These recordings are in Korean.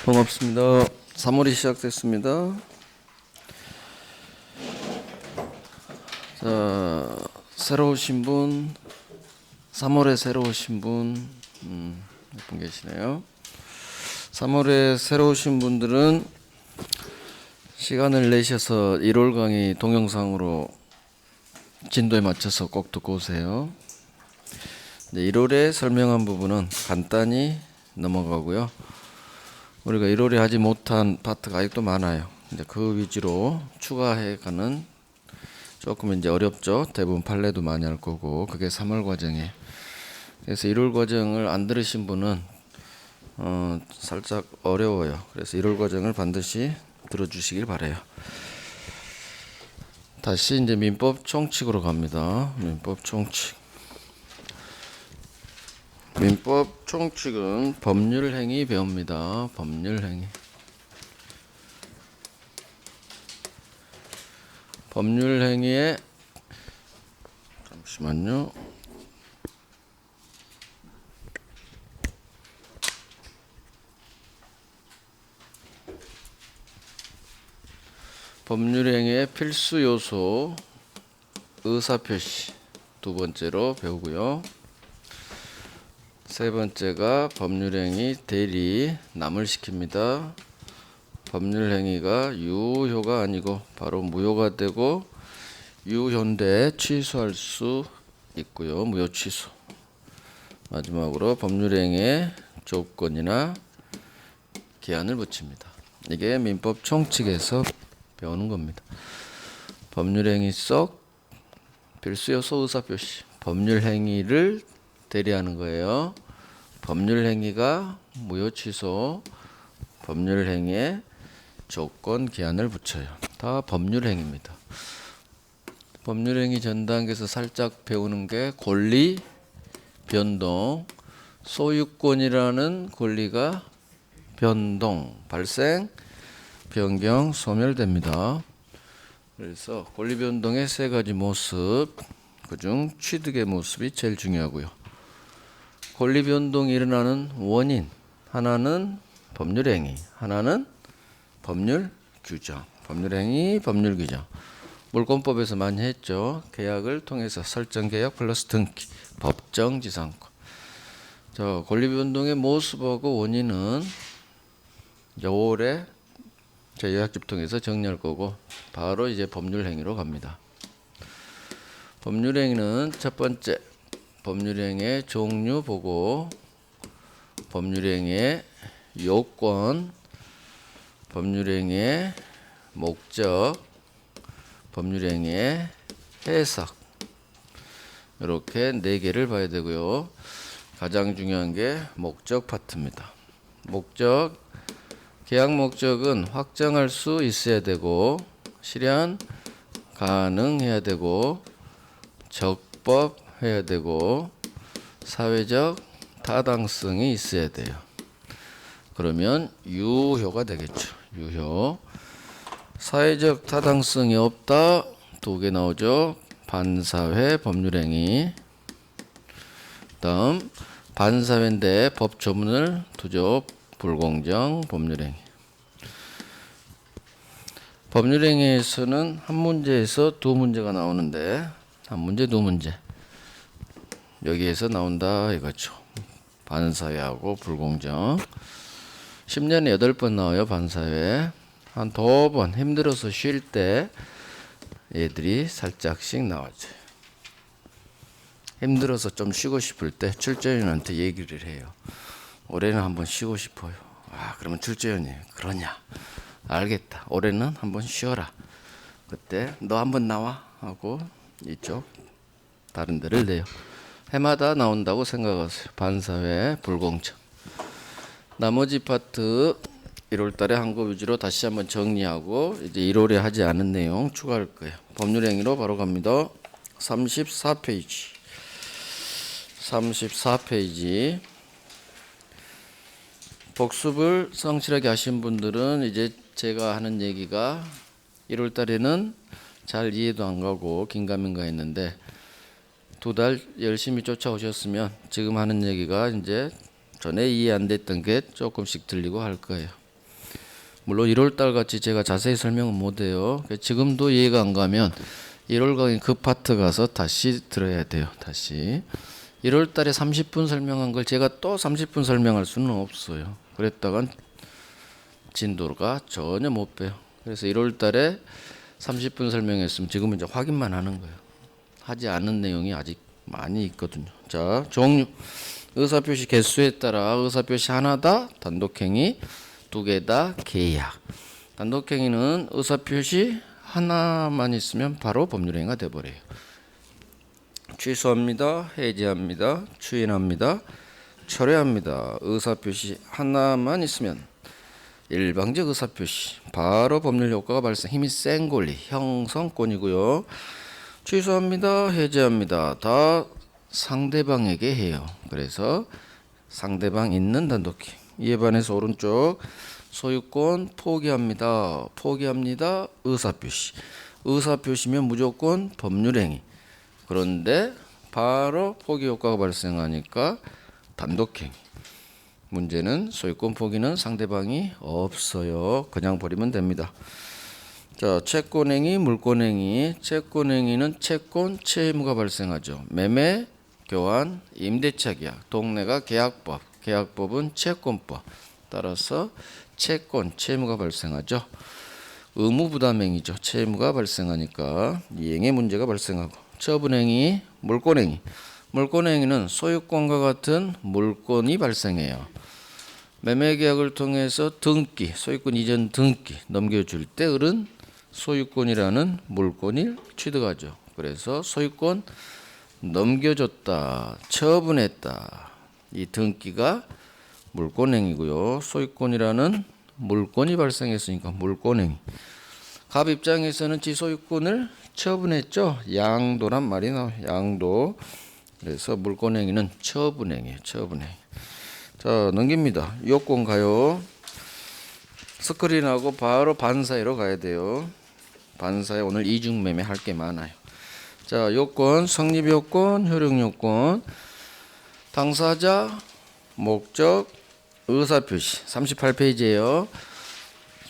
반갑습니다. 3월이 시작됐습니다. 자, 새로 오신 분, 3월에 새로 오신 분, 몇 분 계시네요. 3월에 새로 오신 분들은 시간을 내셔서 1월 강의 동영상으로 진도에 맞춰서 꼭 듣고 오세요. 1월에 설명한 부분은 간단히 넘어가고요. 우리가 1월에 하지 못한 파트가 아직도 많아요. 이제 그 위주로 추가해가는 조금 이제 어렵죠. 대부분 판례도 많이 할 거고 그게 3월 과정이에요. 그래서 1월 과정을 안 들으신 분은 살짝 어려워요. 그래서 1월 과정을 반드시 들어주시길 바래요. 다시 이제 민법 총칙으로 갑니다. 민법 총칙. 민법 총칙은 법률 행위 배웁니다. 법률 행위. 법률 행위에 잠시만요. 법률 행위의 필수 요소 의사표시 두 번째로 배우고요. 세 번째가 법률행위 대리 남을 시킵니다. 법률행위가 유효가 아니고 바로 무효가 되고 유효인데 취소할 수 있고요. 무효 취소. 마지막으로 법률행위의 조건이나 기한을 붙입니다. 이게 민법 총칙에서 배우는 겁니다. 법률행위 속 필수요소 의사표시. 법률행위를 대리하는 거예요. 법률행위가 무효 취소, 법률행위에 조건 기한을 붙여요. 다 법률행위입니다. 법률행위 전 단계에서 살짝 배우는 게 권리 변동, 소유권이라는 권리가 변동, 발생, 변경, 소멸됩니다. 그래서 권리 변동의 세 가지 모습, 그중 취득의 모습이 제일 중요하고요. 권리 변동이 일어나는 원인, 하나는 법률행위, 하나는 법률 규정. 법률행위, 법률 규정. 물권법에서 많이 했죠. 계약을 통해서 설정 계약 플러스 등기, 법정 지상권. 자, 권리 변동의 모습하고 원인은 이제 5월에 제 요약집 통해서 정리할 거고 바로 이제 법률행위로 갑니다. 법률행위는 첫 번째 법률행위의 종류 보고 법률행위의 요건, 법률행위의 목적, 법률행위의 해석 이렇게 4개를 봐야 되고요. 가장 중요한 게 목적 파트입니다. 목적, 계약 목적은 확정할 수 있어야 되고 실현 가능해야 되고 적법 해야 되고 사회적 타당성이 있어야 돼요. 그러면 유효가 되겠죠. 유효. 사회적 타당성이 없다. 2개 나오죠. 반사회 법률행위. 다음 반사회인데 법 조문을 두죠. 불공정 법률행위. 법률행위에서는 한 문제에서 2문제가 나오는데 한 문제, 2문제. 여기에서 나온다 이거죠. 반사회하고 불공정. 10년에 8번 나와요. 반사회. 한 2번 힘들어서 쉴 때 얘들이 살짝씩 나와줘요. 힘들어서 좀 쉬고 싶을 때 출제위원한테 얘기를 해요. 올해는 한번 쉬고 싶어요. 아, 그러면 출제위원이 그러냐? 알겠다. 올해는 한번 쉬어라. 그때 너 한번 나와 하고 이쪽 다른 데를 내요. 해마다 나온다고 생각하세요. 반사회, 불공정. 나머지 파트 1월 달에 한 거 위주로 다시 한번 정리하고 이제 1월에 하지 않은 내용 추가할 거예요. 법률행위로 바로 갑니다. 34페이지. 34페이지. 복습을 성실하게 하신 분들은 이제 제가 하는 얘기가 1월 달에는 잘 이해도 안 가고 긴가민가 했는데 2달 열심히 쫓아오셨으면 지금 하는 얘기가 이제 전에 이해 안 됐던 게 조금씩 들리고 할 거예요. 물론 1월달 같이 제가 자세히 설명은 못해요. 지금도 이해가 안 가면 1월 강의 그 파트 가서 다시 들어야 돼요. 다시 1월달에 30분 설명한 걸 제가 또 30분 설명할 수는 없어요. 그랬다간 진도가 전혀 못 빼요. 그래서 1월달에 30분 설명했으면 지금은 이제 확인만 하는 거예요. 하지 않은 내용이 아직 많이 있거든요. 자, 종류. 의사표시 개수에 따라 의사표시 하나다, 단독행위, 두 개다, 계약. 단독행위는 의사표시 하나만 있으면 바로 법률행위가 돼버려요. 취소합니다, 해제합니다, 추인합니다, 철회합니다. 의사표시 하나만 있으면 일방적 의사표시, 바로 법률 효과가 발생, 힘이 센 권리, 형성권이고요. 취소합니다, 해제합니다. 다 상대방에게 해요. 그래서 상대방 있는 단독행위. 이에 반해서 오른쪽 소유권 포기합니다. 포기합니다. 의사표시. 의사표시면 무조건 법률행위. 그런데 바로 포기 효과가 발생하니까 단독행위. 문제는 소유권 포기는 상대방이 없어요. 그냥 버리면 됩니다. 자, 채권행위, 물권행위. 채권행위는 채권, 채무가 발생하죠. 매매, 교환, 임대차 계약, 동네가 계약법, 계약법은 채권법. 따라서 채권, 채무가 발생하죠. 의무부담행위죠. 채무가 발생하니까 이행의 문제가 발생하고. 처분행위, 물권행위. 물권행위는 소유권과 같은 물권이 발생해요. 매매계약을 통해서 등기, 소유권 이전 등기 넘겨줄 때 을은 소유권이라는 물권을 취득하죠. 그래서 소유권 넘겨줬다, 처분했다. 이 등기가 물권행위고요. 소유권이라는 물권이 발생했으니까 물권행위. 갑 입장에서는 지 소유권을 처분했죠. 양도란 말이 나와요. 양도. 그래서 물권행위는 처분행위예요. 처분행위. 자, 넘깁니다. 요건 가요. 스크린하고 바로 반사회로 가야 돼요. 반사회 오늘 이중매매 할 게 많아요. 자, 요건, 성립요건, 효력요건, 당사자, 목적, 의사표시 38페이지예요.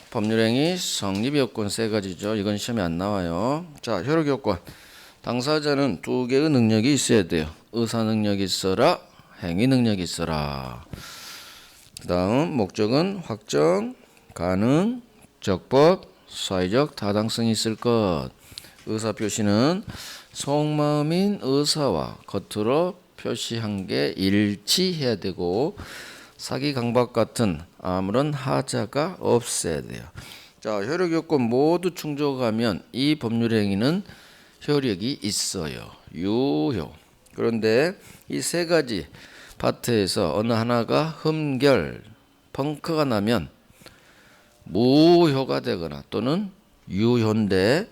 법률행위, 성립요건 세 가지죠. 이건 시험에 안 나와요. 자, 효력요건. 당사자는 두 개의 능력이 있어야 돼요. 의사능력이 있어라, 행위능력이 있어라. 그 다음 목적은 확정, 가능, 적법, 사회적 타당성이 있을 것. 의사표시는 속마음인 의사와 겉으로 표시한 게 일치해야 되고 사기 강박 같은 아무런 하자가 없어야 돼요. 자, 효력 요건 모두 충족하면 이 법률행위는 효력이 있어요. 유효. 그런데 이 세 가지 파트에서 어느 하나가 흠결, 펑크가 나면 무효가 되거나 또는 유효인데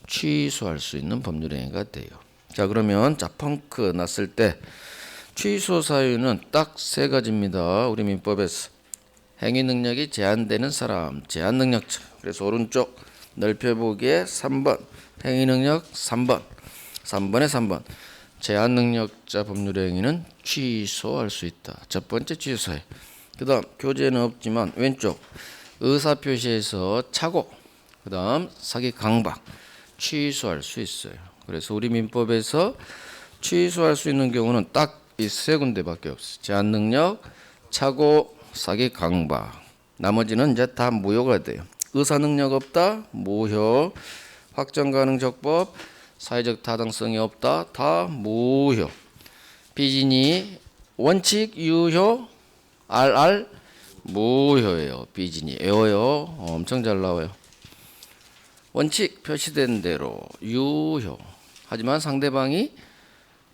취소할 수 있는 법률행위가 돼요. 자, 그러면 자, 펑크 났을 때 취소 사유는 딱 세 가지입니다. 우리 민법에서 행위 능력이 제한되는 사람, 제한 능력자. 그래서 오른쪽 넓혀보기에 3번 행위 능력 3번 3번에 3번 제한 능력자 법률행위는 취소할 수 있다. 첫 번째 취소해. 그 다음 교재는 없지만 왼쪽 의사표시에서 착오, 그 다음 사기 강박 취소할 수 있어요. 그래서 우리 민법에서 취소할 수 있는 경우는 딱 이 세 군데밖에 없어요. 제한 능력, 착오, 사기 강박. 나머지는 이제 다 무효가 돼요. 의사 능력 없다, 무효. 확정 가능 적법, 사회적 타당성이 없다, 다 무효. 비진이 원칙 유효, RR 무효예요. 비진이 외워요. 엄청 잘 나와요. 원칙 표시된 대로 유효. 하지만 상대방이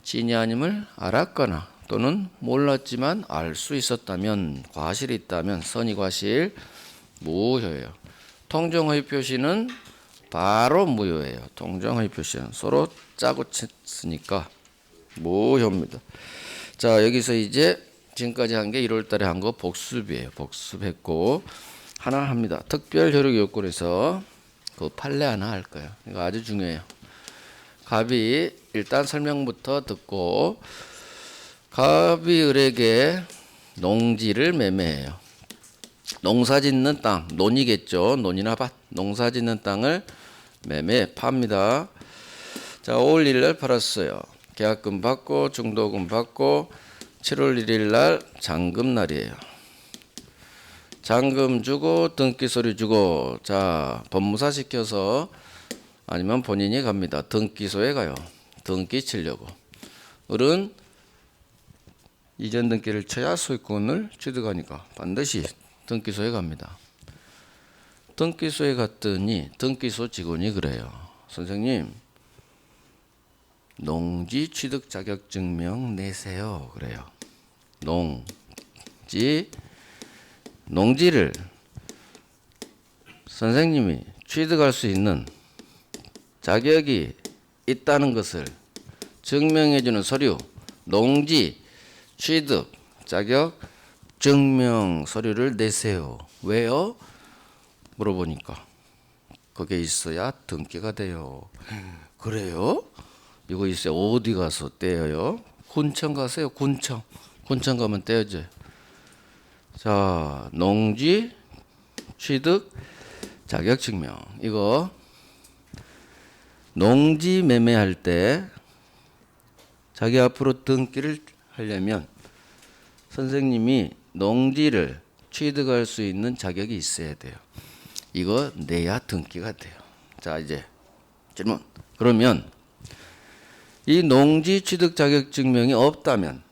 진이 아님을 알았거나 또는 몰랐지만 알 수 있었다면, 과실이 있다면 선의과실 무효예요. 통정허위 표시는 바로 무효예요. 통정허위 표시는 서로 짜고 쳤으니까 무효입니다. 자, 여기서 이제 지금까지 한 게 1월 달에 한 거 복습이에요. 복습했고 하나 합니다. 특별 효력 요건에서 그 판례 하나 할 거예요. 이거 아주 중요해요. 갑이 일단 설명부터 듣고, 갑이 을에게 농지를 매매해요. 농사 짓는 땅, 논이겠죠. 논이나 밭. 농사 짓는 땅을 매매 팝니다. 자, 5월 1일 날 팔았어요. 계약금 받고 중도금 받고 7월 1일 날 잔금 날이에요. 잔금 주고 등기 서류 주고, 자, 법무사 시켜서 아니면 본인이 갑니다. 등기소에 가요. 등기 치려고. 을은 이전 등기를 쳐야 소유권을 취득하니까 반드시 등기소에 갑니다. 등기소에 갔더니 등기소 직원이 그래요. 선생님, 농지 취득 자격 증명 내세요. 그래요. 농지를 선생님이 취득할 수 있는 자격이 있다는 것을 증명해주는 서류, 농지 취득 자격 증명 서류를 내세요. 왜요? 물어보니까 그게 있어야 등기가 돼요. 그래요? 이거 있어요. 어디 가서 떼어요? 군청 가세요. 군청 가면 떼어져요. 자, 농지 취득 자격 증명. 이거 농지 매매할 때 자기 앞으로 등기를 하려면 선생님이 농지를 취득할 수 있는 자격이 있어야 돼요. 이거 내야 등기가 돼요. 자, 이제 질문. 그러면 이 농지 취득 자격 증명이 없다면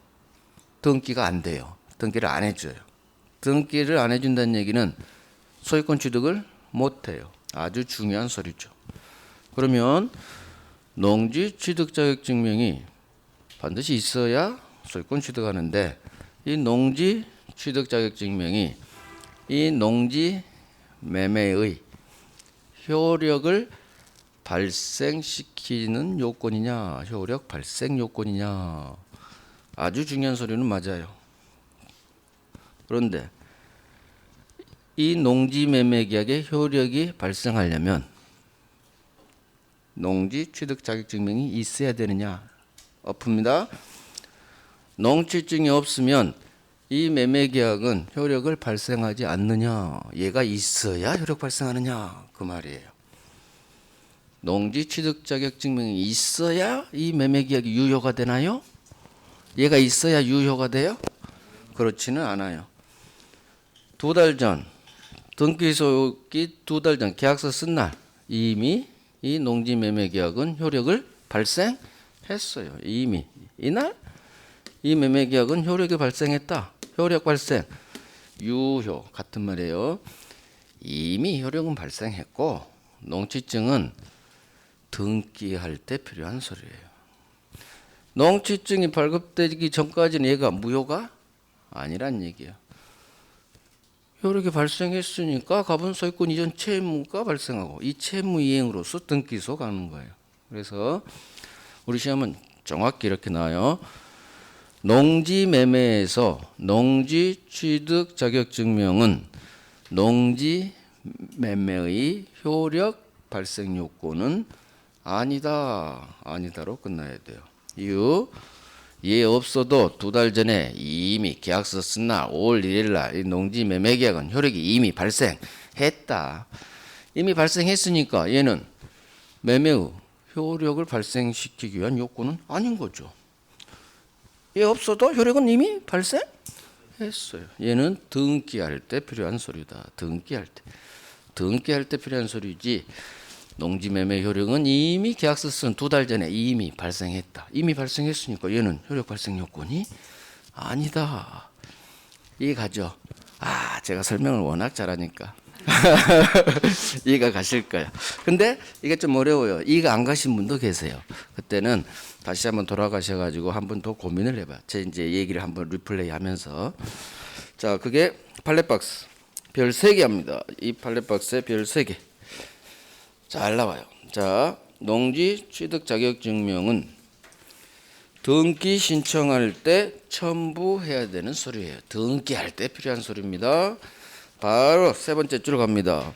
등기가 안 돼요. 등기를 안 해줘요. 등기를 안 해준다는 얘기는 소유권 취득을 못 해요. 아주 중요한 소리죠. 그러면 농지 취득 자격 증명이 반드시 있어야 소유권 취득하는데, 이 농지 취득 자격 증명이 이 농지 매매의 효력을 발생시키는 요건이냐, 효력 발생 요건이냐. 아주 중요한 소리는 맞아요. 그런데 이 농지 매매 계약의 효력이 발생하려면 농지 취득 자격 증명이 있어야 되느냐? 엎습니다. 농취증이 없으면 이 매매 계약은 효력을 발생하지 않느냐? 얘가 있어야 효력 발생하느냐? 그 말이에요. 농지 취득 자격 증명이 있어야 이 매매 계약이 유효가 되나요? 얘가 있어야 유효가 돼요? 그렇지는 않아요. 2달 전, 등기소기 2달 전 계약서 쓴 날 이미 이 농지 매매 계약은 효력을 발생했어요. 이미 이날 이 매매 계약은 효력이 발생했다. 효력 발생, 유효 같은 말이에요. 이미 효력은 발생했고 농취증은 등기할 때 필요한 소리예요. 농취증이 발급되기 전까지는 얘가 무효가 아니란 얘기예요. 효력이 발생했으니까 가분 소유권 이전 채무가 발생하고 이 채무 이행으로서 등기소 가는 거예요. 그래서 우리 시험은 정확히 이렇게 나와요. 농지 매매에서 농지 취득 자격 증명은 농지 매매의 효력 발생 요건은 아니다로 끝나야 돼요. 이유, 얘 없어도 2달 전에 이미 계약서 쓴 날 5월 1일 날 이 농지 매매 계약은 효력이 이미 발생했다. 이미 발생했으니까 얘는 매매의 효력을 발생시키기 위한 요건은 아닌 거죠. 얘 없어도 효력은 이미 발생했어요. 얘는 등기할 때 필요한 소리다. 등기할 때 필요한 소리지. 농지 매매 효력은 이미 계약서 쓴 2달 전에 이미 발생했다. 이미 발생했으니까 얘는 효력 발생 요건이 아니다. 이해가죠? 제가 설명을 워낙 잘하니까 이해가 가실 거예요. 근데 이게 좀 어려워요. 이해가 안 가신 분도 계세요. 그때는 다시 한번 돌아가셔가지고 한 번 더 고민을 해봐요. 제 이제 얘기를 한번 리플레이 하면서. 자, 그게 팔렛박스. 별 3개 합니다. 이 팔렛박스에 별 3개. 잘 나와요. 자, 농지 취득 자격 증명은 등기 신청할 때 첨부해야 되는 서류예요. 등기할 때 필요한 서류입니다. 바로 3번째 줄 갑니다.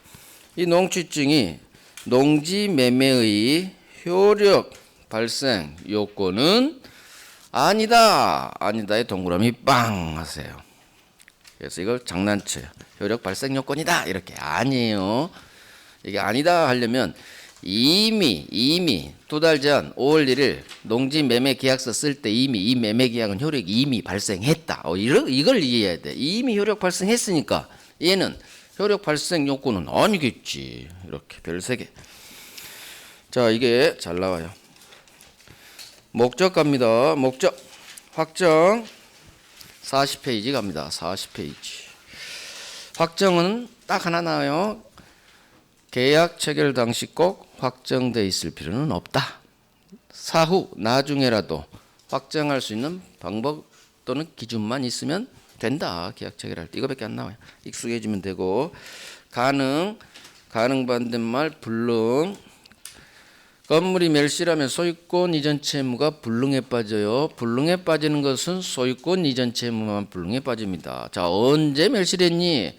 이 농취증이 농지 매매의 효력 발생 요건은 아니다에 동그라미 빵 하세요. 그래서 이걸 장난쳐요. 효력 발생 요건이다 이렇게. 아니에요. 이게 아니다 하려면 이미 2달 전 5월 1일 농지 매매 계약서 쓸 때 이미 이 매매 계약은 효력이 이미 발생했다. 이걸 이해해야 돼. 이미 효력 발생했으니까 얘는 효력 발생 요건은 아니겠지. 이렇게 별 3개. 자, 이게 잘 나와요. 목적 갑니다. 목적 확정 40페이지 갑니다. 40페이지. 확정은 딱 하나 나와요. 계약 체결 당시 꼭 확정돼 있을 필요는 없다. 사후 나중에라도 확정할 수 있는 방법 또는 기준만 있으면 된다. 계약 체결할 때 이거밖에 안 나와요. 익숙해지면 되고. 가능 반대말 불능. 건물이 멸실하면 소유권 이전 채무가 불능에 빠져요. 불능에 빠지는 것은 소유권 이전 채무만 불능에 빠집니다. 자, 언제 멸실했니?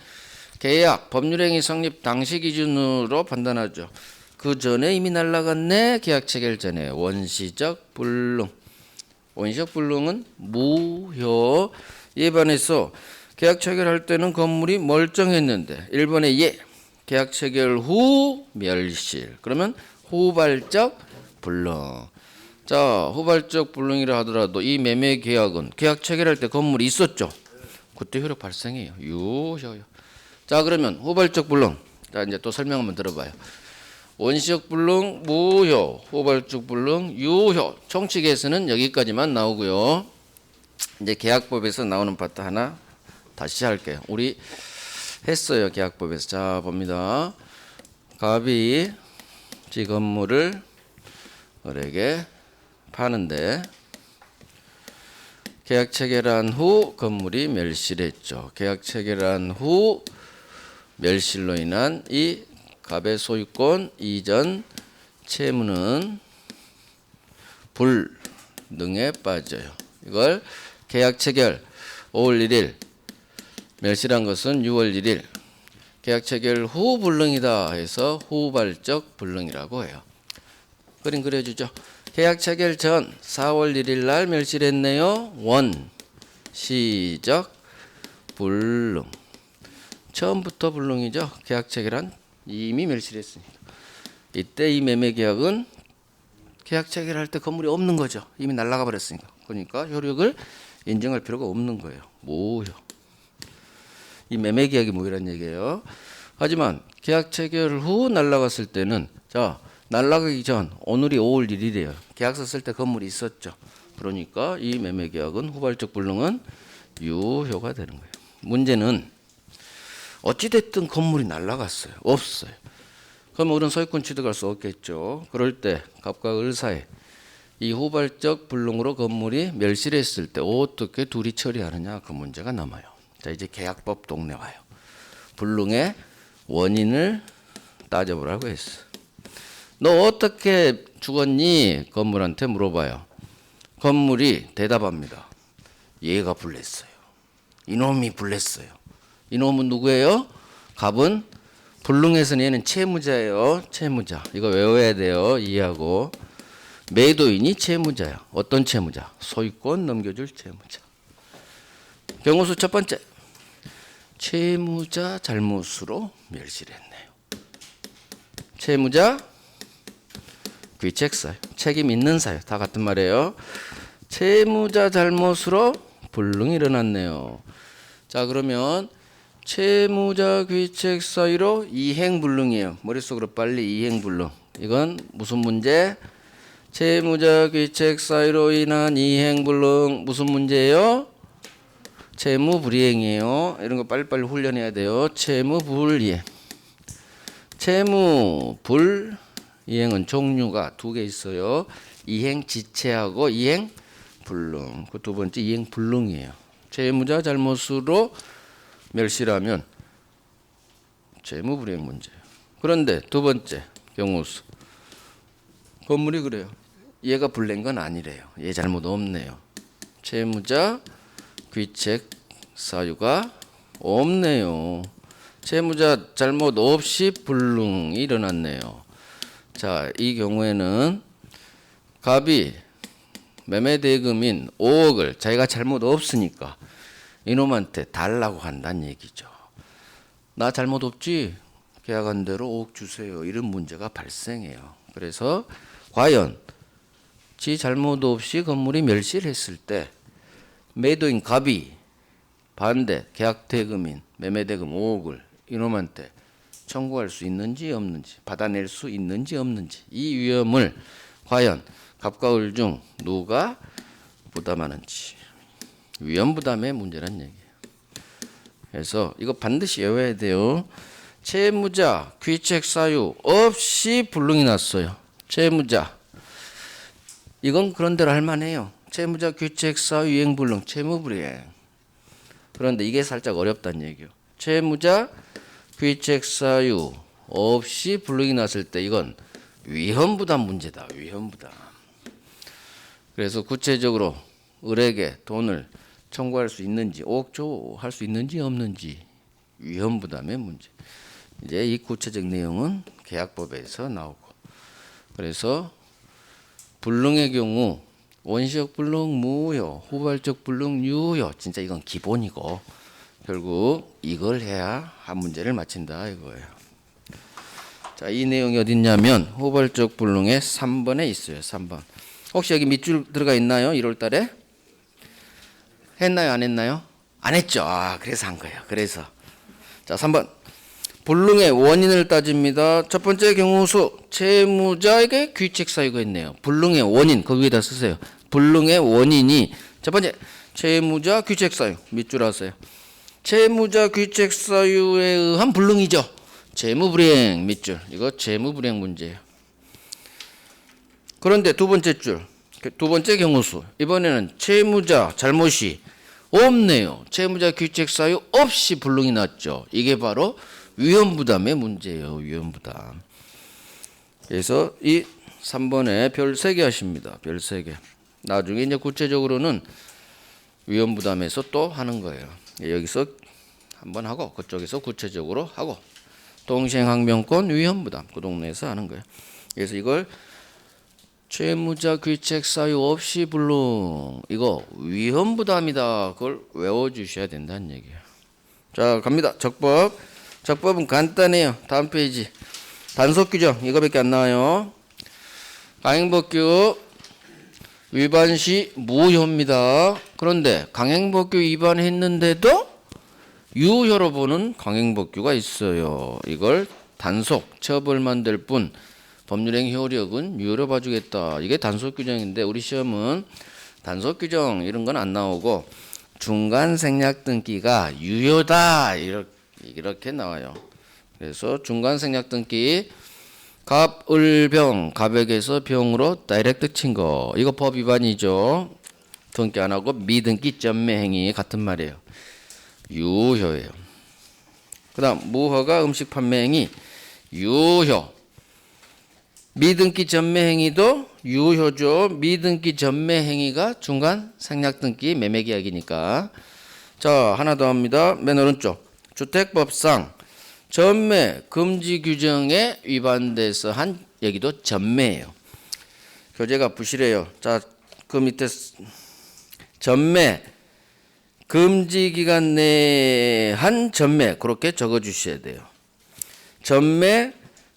계약 법률행위 성립 당시 기준으로 판단하죠. 그 전에 이미 날라갔네. 계약 체결 전에. 원시적 불능. 원시적 불능은 무효. 이에 반해서 계약 체결할 때는 건물이 멀쩡했는데 1번에 예. 계약 체결 후 멸실. 그러면 후발적 불능. 자, 후발적 불능이라 하더라도 이 매매 계약은 계약 체결할 때 건물이 있었죠. 그때 효력 발생해요. 유효요. 자, 그러면 후발적 불능. 자, 이제 또 설명 한번 들어봐요. 원시적 불능 무효, 후발적 불능 유효. 총칙에서는 여기까지만 나오고요. 이제 계약법에서 나오는 파트 하나 다시 할게요. 우리 했어요. 계약법에서. 자, 봅니다. 갑이 지 건물을 을에게 파는데 계약 체결한 후 건물이 멸실했죠. 계약 체결한 후 멸실로 인한 이 갑의 소유권 이전 채무는 불능에 빠져요. 이걸 계약 체결 5월 1일 멸실한 것은 6월 1일 계약 체결 후 불능이다 해서 후발적 불능이라고 해요. 그림 그려주죠. 계약 체결 전 4월 1일 날 멸실했네요. 원시적 불능. 처음부터 불능이죠. 계약 체결한 이미 멸실했으니까. 이때 이 매매 계약은 계약 체결할 때 건물이 없는 거죠. 이미 날아가 버렸으니까. 그러니까 효력을 인정할 필요가 없는 거예요. 무효. 이 매매 계약이 무효란 얘기예요. 하지만 계약 체결 후 날아갔을 때는 자, 날아가기 전 오늘이 5월 1일이에요. 계약서 쓸 때 건물이 있었죠. 그러니까 이 매매 계약은 후발적 불능은 유효가 되는 거예요. 문제는 어찌됐든 건물이 날아갔어요. 없어요. 그럼 우리는 소유권 취득할 수 없겠죠. 그럴 때 갑과 을 사이 이 후발적 불능으로 건물이 멸실했을 때 어떻게 둘이 처리하느냐 그 문제가 남아요. 자, 이제 계약법 동네 와요. 불능의 원인을 따져보라고 했어. 너 어떻게 죽었니? 건물한테 물어봐요. 건물이 대답합니다. 얘가 불냈어요. 이놈이 불냈어요. 이놈은 누구예요? 갑은 불능에서는 얘는 채무자예요. 채무자. 이거 외워야 돼요. 이해하고. 매도인이 채무자야. 어떤 채무자? 소유권 넘겨줄 채무자. 경우수 첫 번째. 채무자 잘못으로 멸실했네요. 채무자 귀책사유. 책임 있는 사유. 다 같은 말이에요. 채무자 잘못으로 불능이 일어났네요. 자, 그러면 채무자 귀책 사유로 이행불능이에요. 머릿속으로 빨리 이행불능. 이건 무슨 문제? 채무자 귀책 사유로 인한 이행불능 무슨 문제예요? 채무불이행이에요. 이런 거 빨리빨리 훈련해야 돼요. 채무불이행. 채무불이행은 종류가 2개 있어요. 이행지체하고 이행불능. 그 두 번째 이행불능이에요. 채무자 잘못으로 멸실하면 채무불이행 문제예요. 그런데 두 번째 경우수. 건물이 그래요. 얘가 불낸 건 아니래요. 얘 잘못 없네요. 채무자 귀책 사유가 없네요. 채무자 잘못 없이 불능이 일어났네요. 자, 이 경우에는 갑이 매매대금인 5억을 자기가 잘못 없으니까 이놈한테 달라고 한다는 얘기죠. 나 잘못 없지? 계약한 대로 5억 주세요. 이런 문제가 발생해요. 그래서 과연 지 잘못 없이 건물이 멸시를 했을 때 매도인 갑이 반대 계약 대금인 매매 대금 5억을 이놈한테 청구할 수 있는지 없는지, 받아낼 수 있는지 없는지, 이 위험을 과연 갑과 을 중 누가 부담하는지, 위험 부담의 문제란 얘기예요. 그래서 이거 반드시 외워야 돼요. 채무자 귀책 사유 없이 불능이 났어요. 채무자, 이건 그런대로 할 만해요. 채무자 귀책 사유 이행 불능, 채무불이행. 그런데 이게 살짝 어렵다는 얘기예요. 채무자 귀책 사유 없이 불능이 났을 때 이건 위험 부담 문제다. 위험 부담. 그래서 구체적으로 을에게 돈을 청구할 수 있는지, 5억 줘 할 수 있는지 없는지, 위험 부담의 문제. 이제 이 구체적 내용은 계약법에서 나오고, 그래서 불능의 경우 원시적 불능 무효, 후발적 불능 유효, 진짜 이건 기본이고 결국 이걸 해야 한 문제를 마친다 이거예요. 자, 이 내용이 어딨냐면 후발적 불능의 3번에 있어요. 3번. 혹시 여기 밑줄 들어가 있나요? 1월 달에? 했나요? 안 했나요? 안 했죠. 아, 그래서 한 거예요. 그래서. 자, 3번. 불능의 원인을 따집니다. 첫 번째 경우수, 채무자에게 귀책 사유가 있네요. 불능의 원인, 거기 위에다 쓰세요. 불능의 원인이 첫 번째, 채무자 귀책 사유. 밑줄 하세요. 채무자 귀책 사유에 의한 불능이죠. 채무불이행 밑줄. 이거 채무불이행 문제예요. 그런데 두 번째 줄, 두 번째 경우수. 이번에는 채무자 잘못이 없네요. 채무자 귀책 사유 없이 불능이 났죠. 이게 바로 위험부담의 문제예요. 위험부담. 그래서 이 3번에 별 3개 하십니다. 별 3개. 나중에 이제 구체적으로는 위험부담에서 또 하는 거예요. 여기서 한번 하고 그쪽에서 구체적으로 하고 동시행항변권 위험부담 그 동네에서 하는 거예요. 그래서 이걸 채무자 귀책 사유 없이 불능, 이거 위험부담이다. 그걸 외워주셔야 된다는 얘기예요. 자, 갑니다. 적법. 적법은 간단해요. 다음 페이지. 단속규정 이거밖에 안 나와요. 강행법규 위반 시 무효입니다. 그런데 강행법규 위반했는데도 유효로 보는 강행법규가 있어요. 이걸 단속 처벌만 될 뿐 법률행 효력은 유효로 봐주겠다. 이게 단속규정인데 우리 시험은 단속규정 이런 건 안 나오고 중간 생략 등기가 유효다 이렇게 나와요. 그래서 중간 생략 등기 갑, 을, 병, 갑에게서 병으로 다이렉트 친 거 이거 법 위반이죠. 등기 안 하고 미등기 전매 행위 같은 말이에요. 유효예요. 그 다음 무허가 음식 판매 행위 유효. 미등기 전매 행위도 유효죠. 미등기 전매 행위가 중간 생략 등기 매매 계약이니까. 자, 하나 더 합니다. 맨 오른쪽. 주택법상 전매 금지 규정에 위반돼서 한 여기도 전매예요. 교재가 부실해요. 자, 그 밑에 전매 금지 기간 내에 한 전매 그렇게 적어 주셔야 돼요. 전매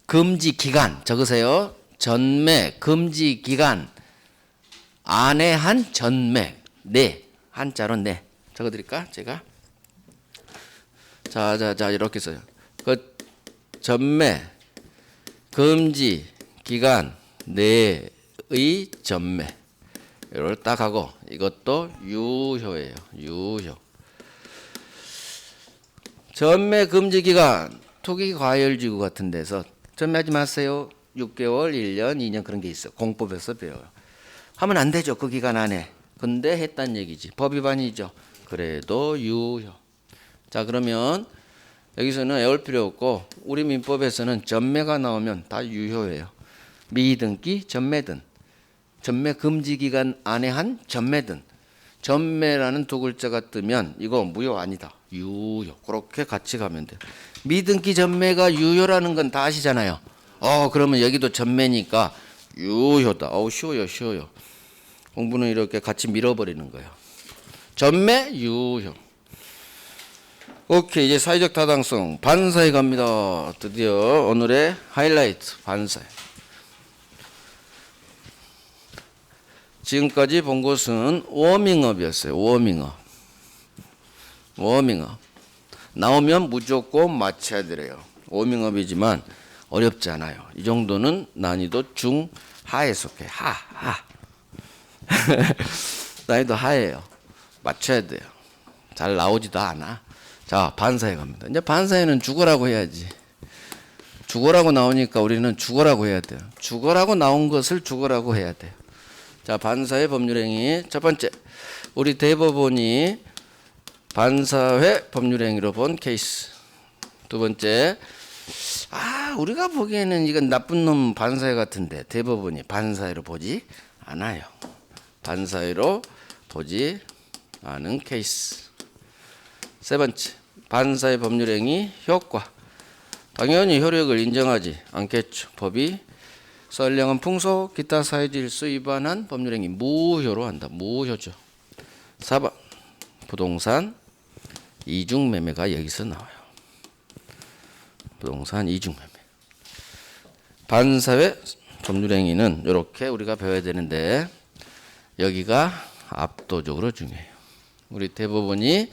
금지 기간 적으세요. 전매 금지 기간 안에 한 전매 네 한자로 네 적어 드릴까? 제가 자 이렇게 써요. 그 전매 금지 기간 내의 전매 이걸 딱 하고 이것도 유효예요. 유효. 전매 금지 기간 투기 과열지구 같은 데서 전매하지 마세요. 6개월, 1년, 2년 그런 게 있어요. 공법에서 배워요. 하면 안 되죠. 그 기간 안에. 근데 했단 얘기지. 법 위반이죠. 그래도 유효. 자, 그러면 여기서는 외울 필요 없고 우리 민법에서는 전매가 나오면 다 유효예요. 미등기 전매든 전매 금지 기간 안에 한 전매든 전매라는 두 글자가 뜨면 이거 무효 아니다. 유효. 그렇게 같이 가면 돼요. 미등기 전매가 유효라는 건 다 아시잖아요. 그러면 여기도 전매니까 유효다. 쉬워요. 공부는 이렇게 같이 밀어버리는 거예요. 전매 유효. 오케이, 이제 사회적 타당성 반사에 갑니다. 드디어 오늘의 하이라이트 반사에. 지금까지 본 것은 워밍업이었어요. 워밍업. 나오면 무조건 맞춰야 되래요. 워밍업이지만 어렵지 않아요. 이 정도는 난이도 중하에 속해. 하. 난이도 하예요. 맞춰야 돼요. 잘 나오지도 않아. 자, 반사에 갑니다. 이제 반사에는 죽어라고 해야지. 죽어라고 나오니까 우리는 죽어라고 해야 돼요. 죽어라고 나온 것을 죽어라고 해야 돼요. 자, 반사의 법률행위. 첫 번째, 우리 대법원이 반사회 법률행위로 본 케이스. 두 번째, 우리가 보기에는 이건 나쁜 놈 반사회 같은데 대법원이 반사회로 보지 않아요. 반사회로 보지 않은 케이스. 세 번째, 반사회 법률행위 효과. 당연히 효력을 인정하지 않겠죠. 법이 선량한 풍속, 기타 사회질서 위반한 법률행위 무효로 한다. 무효죠. 4번, 부동산 이중매매가 여기서 나와요. 부동산 이중매매. 반사회 법률행위는 이렇게 우리가 배워야 되는데 여기가 압도적으로 중요해요. 우리 대법원이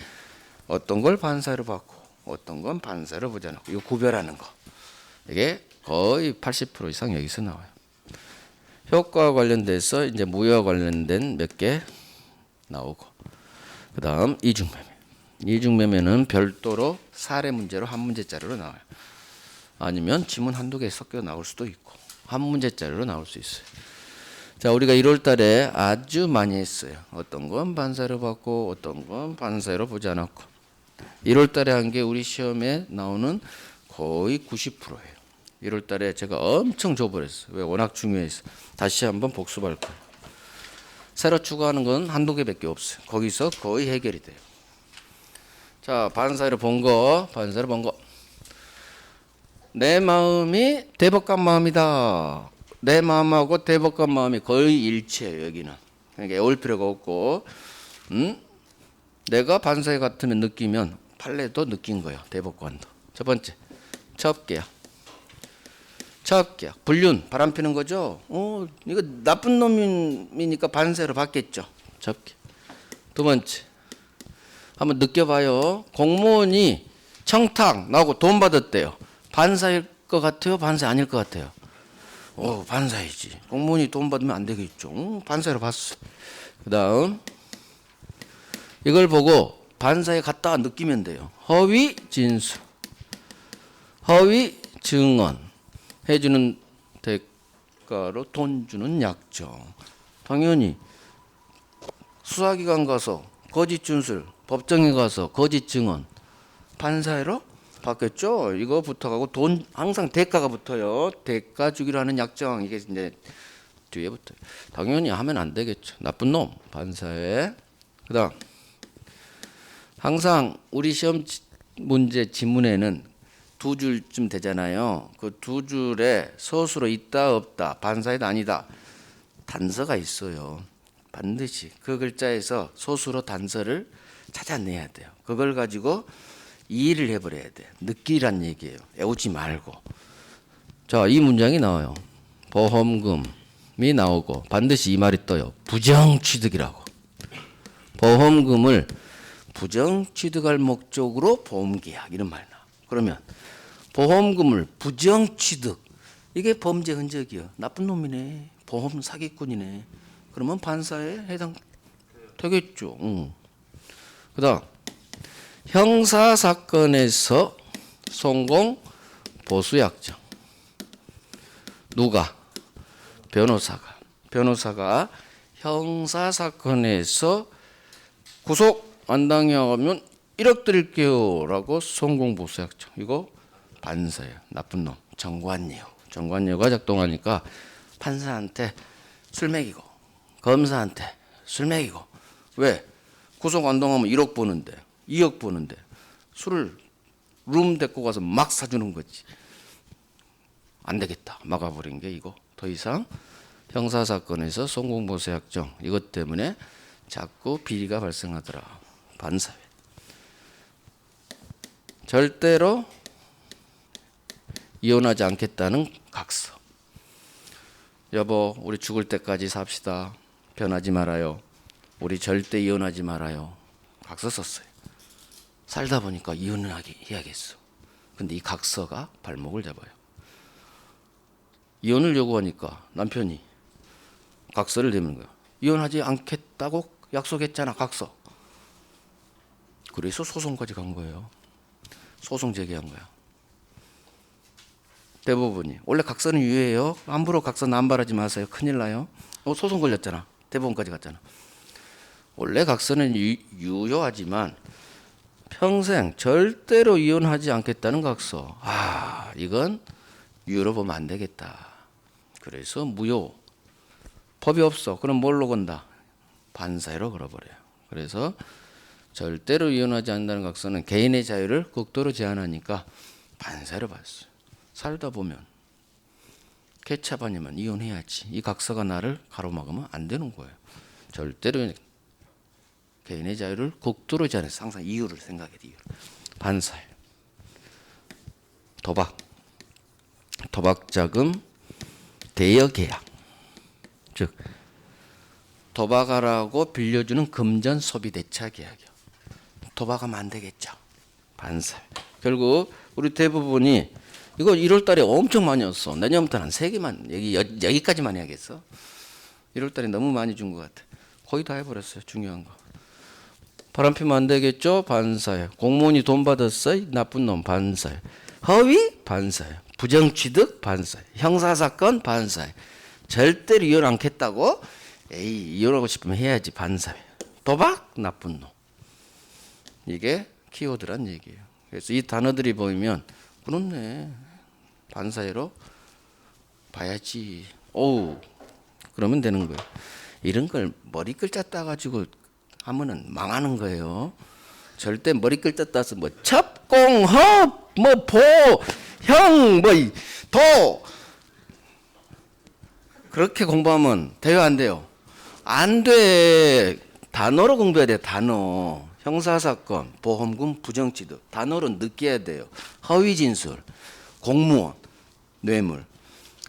어떤 걸 반사로 받고 어떤 건 반사로 보지 않고 이 구별하는 거. 이게 거의 80% 이상 여기서 나와요. 효과와 관련돼서 이제 무효와 관련된 몇 개 나오고. 그다음 이중매매. 이중매매는 별도로 사례 문제로 한 문제짜리로 나와요. 아니면 지문 한두 개 섞여 나올 수도 있고 한 문제짜리로 나올 수 있어요. 자, 우리가 1월 달에 아주 많이 했어요. 어떤 건 반사로 받고 어떤 건 반사로 보지 않았고. 1월 달에 한 게 우리 시험에 나오는 거의 90%예요. 1월 달에 제가 엄청 줘버렸어요. 왜? 워낙 중요해서. 다시 한번 복습할 거예요. 새로 추가하는 건 한두 개밖에 없어요. 거기서 거의 해결이 돼요. 자, 반사로 본 거. 내 마음이 대법관 마음이다. 내 마음하고 대법관 마음이 거의 일치해요. 여기는. 그러니까 애울 필요가 없고 내가 반사회 같으면 느끼면 판례도 느낀 거예요. 대법관도. 첫 번째, 처업계약. 불륜, 바람피는 거죠. 이거 나쁜 놈이니까 반사회로 받겠죠. 처업계약. 두 번째, 한번 느껴봐요. 공무원이 청탁 나오고 돈 받았대요. 반사일 것 같아요? 반사 아닐 것 같아요? 반사이지. 공무원이 돈 받으면 안 되겠죠. 반사로 봤어. 그 다음 이걸 보고 반사에 갔다가 느끼면 돼요. 허위 진술, 허위 증언 해주는 대가로 돈 주는 약정. 당연히 수사기관 가서 거짓 진술, 법정에 가서 거짓 증언 반사회로 받겠죠. 이거 붙어가고 돈 항상 대가가 붙어요. 대가 주기로 하는 약정 이게 이제 뒤에 붙어요. 당연히 하면 안 되겠죠. 나쁜 놈 반사회. 그다음 항상 우리 시험 문제 지문에는 두 줄쯤 되잖아요. 그 두 줄에 서술어 있다 없다 반사회다 아니다 단서가 있어요. 반드시 그 글자에서 서술어 단서를 찾아내야 돼요. 그걸 가지고 이해를 해버려야 돼. 느끼란 얘기예요. 애우지 말고. 자, 이 문장이 나와요. 보험금이 나오고 반드시 이 말이 떠요. 부정취득이라고. 보험금을 부정취득할 목적으로 보험계약 이런 말 나와. 그러면 보험금을 부정취득 이게 범죄 흔적이야. 나쁜 놈이네. 보험 사기꾼이네. 그러면 반사에 해당 되겠죠. 그다음 형사사건에서 성공 보수약정. 누가? 변호사가 형사사건에서 구속 안 당하면 1억 드릴게요 라고 성공 보수약정. 이거 반사예요. 나쁜 놈. 정관예우가 작동하니까 판사한테 술 먹이고 검사한테 술 먹이고. 왜? 구속 안 당하면 1억 버는데 2억 버는데 술을 룸 데리고 가서 막 사주는 거지. 안 되겠다. 막아버린 게 이거. 더 이상 형사사건에서 성공보수약정 이것 때문에 자꾸 비리가 발생하더라. 반사회. 절대로 이혼하지 않겠다는 각서. 여보, 우리 죽을 때까지 삽시다. 변하지 말아요. 우리 절대 이혼하지 말아요. 각서 썼어요. 살다 보니까 이혼을 해야겠어. 근데 이 각서가 발목을 잡아요. 이혼을 요구하니까 남편이 각서를 내는 거야. 이혼하지 않겠다고 약속했잖아, 각서. 그래서 소송까지 간 거예요. 소송 제기한 거야. 대법원이 원래 각서는 유예해요. 함부로 각서 남발하지 마세요. 큰일 나요. 소송 걸렸잖아. 대법원까지 갔잖아. 원래 각서는 유효하지만 평생 절대로 이혼하지 않겠다는 각서. 이건 유효로 보면 안 되겠다. 그래서 무효. 법이 없어. 그럼 뭘로 건다? 반사회로 걸어버려요. 그래서 절대로 이혼하지 않는다는 각서는 개인의 자유를 극도로 제한하니까 반사회로 봤어요. 살다 보면 케찹 아니면 이혼해야지. 이 각서가 나를 가로막으면 안 되는 거예요. 절대로 개인의 자유를 극도로 제한해서 항상 이유를 생각해야 돼. 반사회. 도박자금 대여계약. 즉 도박하라고 빌려주는 금전 소비 대차 계약이요. 도박하면 안 되겠죠. 반사회. 결국 우리 대부분이 이거 1월 달에 엄청 많이 왔어. 내년부터는 한 3개만 여기까지만 해야겠어. 1월 달에 너무 많이 준 것 같아. 거의 다 해버렸어요. 중요한 거. 바람피면 안 되겠죠. 반사회. 공무원이 돈 받았어. 나쁜 놈. 반사회. 허위? 반사회. 부정취득? 반사회. 형사사건? 반사회. 절대로 이혼 않겠다고? 이혼하고 싶으면 해야지. 반사회. 도박? 나쁜 놈. 이게 키워드란 얘기예요. 그래서 이 단어들이 보이면 그렇네. 반사회로 봐야지. 그러면 되는 거예요. 이런 걸 머리 글자 따가지고 하면은 망하는 거예요. 절대 머리 글자 따서 뭐 첩공허 형 도 그렇게 공부하면 돼요, 안 돼요? 안 돼. 단어로 공부해야 돼. 단어. 형사사건, 보험금, 부정취득. 단어로 느껴야 돼요. 허위진술, 공무원, 뇌물.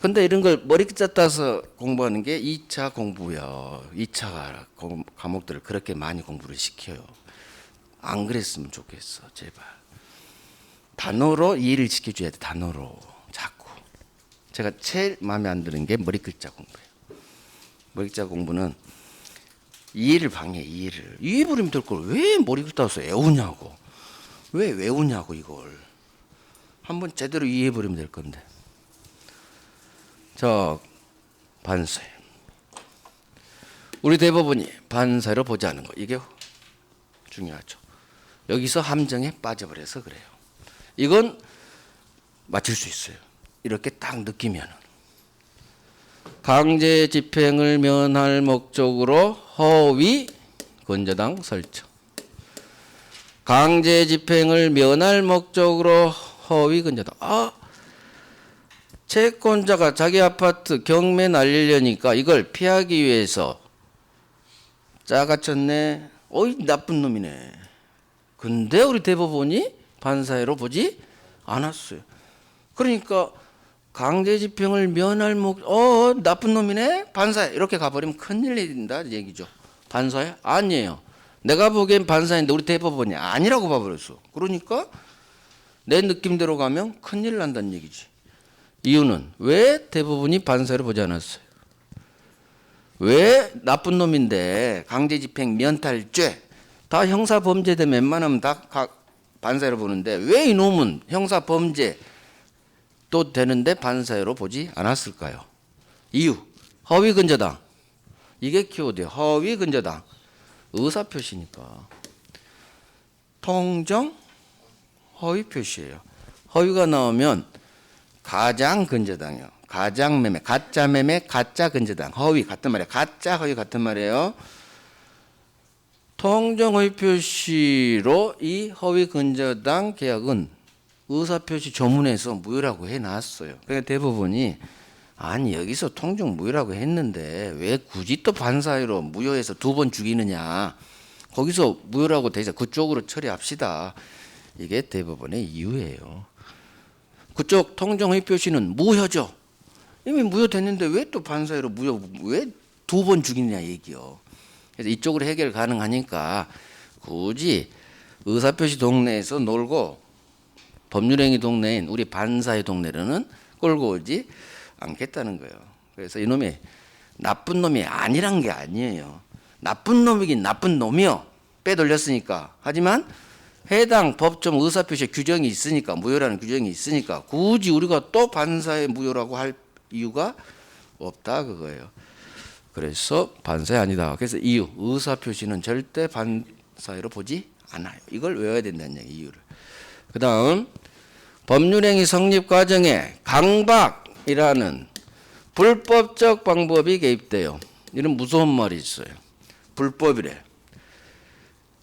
근데 이런 걸 머리 글자 따서 공부하는 게 2차 공부야. 2차 과목들을 그렇게 많이 공부를 시켜요. 안 그랬으면 좋겠어. 제발. 단어로 이해를 시켜줘야 돼. 단어로. 자꾸. 제가 제일 마음에 안 드는 게 머리 글자 공부예요. 머리 글자 공부는 이해를 방해해. 이해 부리면 될 걸 왜 머리 글자 따서 외우냐고. 왜 외우냐고 이걸. 한번 제대로 이해해 버리면 될 건데. 자, 반사회. 우리 대법원이 반사회로 보지 않은 거. 이게 중요하죠. 여기서 함정에 빠져버려서 그래요. 이건 맞출 수 있어요. 이렇게 딱 느끼면. 강제 집행을 면할 목적으로 허위 권저당 설정. 강제 집행을 면할 목적으로 허위 권저당. 채권자가 자기 아파트 경매 날리려니까 이걸 피하기 위해서 짜가쳤네. 나쁜 놈이네. 근데 우리 대법원이 반사회로 보지 않았어요. 그러니까 강제 집행을 면할 나쁜 놈이네. 반사회 이렇게 가버리면 큰일 난다 얘기죠. 반사회 아니에요. 내가 보기엔 반사회인데 우리 대법원이 아니라고 봐버렸어. 그러니까 내 느낌대로 가면 큰일 난다는 얘기지. 이유는 왜 대법원이 반사회로 보지 않았어요? 왜 나쁜 놈인데 강제집행 면탈죄 다 형사범죄대 웬만하면 다 반사회로 보는데 왜 이놈은 형사범죄 또 되는데 반사회로 보지 않았을까요? 이유 허위근저당. 이게 키워드예요. 허위근저당. 의사표시니까. 통정 허위표시예요. 허위가 나오면 가장근저당이요. 가장매매, 가짜매매, 가짜근저당. 허위 같은 말이에요. 가짜 허위 같은 말이에요. 통정허위표시로 이 허위근저당 계약은 의사표시 조문에서 무효라고 해놨어요. 그러니까 대법원이 아니 여기서 통정 무효라고 했는데 왜 굳이 또 반사회로 무효해서 2번 죽이느냐. 거기서 무효라고 되자 그쪽으로 처리합시다. 이게 대법원의 이유예요. 그쪽 통정의 표시는 무효죠. 이미 무효됐는데 왜 또 반사회로 무효 왜 두 번 죽이냐 얘기요. 그래서 이쪽으로 해결 가능하니까 굳이 의사표시 동네에서 놀고 법률행위 동네인 우리 반사회 동네로는 끌고 오지 않겠다는 거예요. 그래서 이놈이 나쁜 놈이 아니란 게 아니에요. 나쁜 놈이긴 나쁜 놈이요. 빼돌렸으니까. 하지만 해당 법정 의사표시 규정이 있으니까 무효라는 규정이 있으니까 굳이 우리가 또 반사회 무효라고 할 이유가 없다 그거예요. 그래서 반사회 아니다. 그래서 이유 의사표시는 절대 반사회로 보지 않아요. 이걸 외워야 된다는 얘기 이유를. 그 다음 법률행위 성립 과정에 강박이라는 불법적 방법이 개입돼요. 이런 무서운 말이 있어요. 불법이래.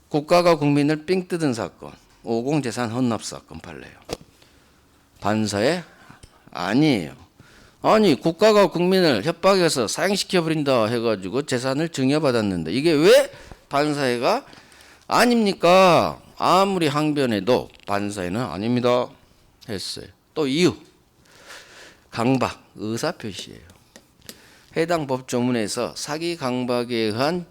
국가가 국민을 삥 뜯은 사건, 50 재산 헌납 사건 판례요. 반사회 아니에요. 아니 국가가 국민을 협박해서 사형시켜버린다 해가지고 재산을 증여받았는데 이게 왜 반사회가 아닙니까? 아무리 항변해도 반사회는 아닙니다 했어요. 또 이유 강박 의사표시예요. 해당 법조문에서 사기 강박에 의한